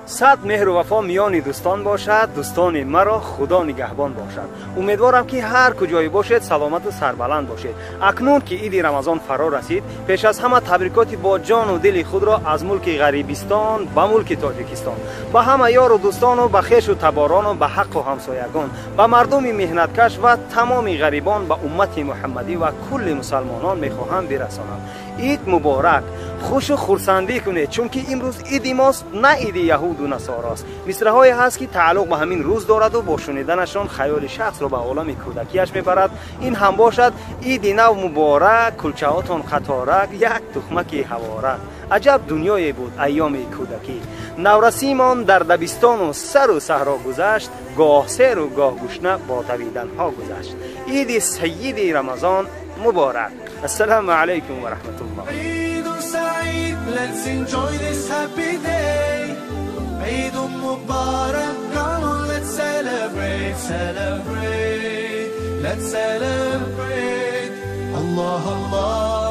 صد مهر و وفا میان دوستان باشد. دوستان مرا خدا نگهبان باشد. امیدوارم که هر کجای باشید سلامت و سربلند باشید. اکنون که عید رمضان فرا رسید، پیش از همه تبریکاتی با جان و دل خود را از ملک غریبستان به ملک تاجیکستان به همه یار و دوستان و به خویش و تباران و به حق و همسایگان، به مردم مهنتکش و تمام غریبان، به امت محمدی و کل مسلمانان میخواهم برسانم. عید مبارک. خوش و خرسندی کنید، چون که امروز عید ماست، نه عید یهود و نصاراست. مصرع‌هایی هست که تعلق به همین روز دارد و با شنیدنشان خیال شخص را به عالم کودکیش میبرد. این هم باشد. عید نو مبارک، کلچه‌هاتان قطارک، یک تخمک هوارک. عجب دنیایی بود ایام کودکی. نورسیمان در دبستان و سر و صحرا گذشت، گاه سیر و گاه گشنه با دویدن ها گذشت. عید سید رمضان مبارک. السلام علیکم و رحمت الله. Let's enjoy this happy day. Eid Mubarak, come on, let's celebrate, celebrate. Let's celebrate. Allah, Allah.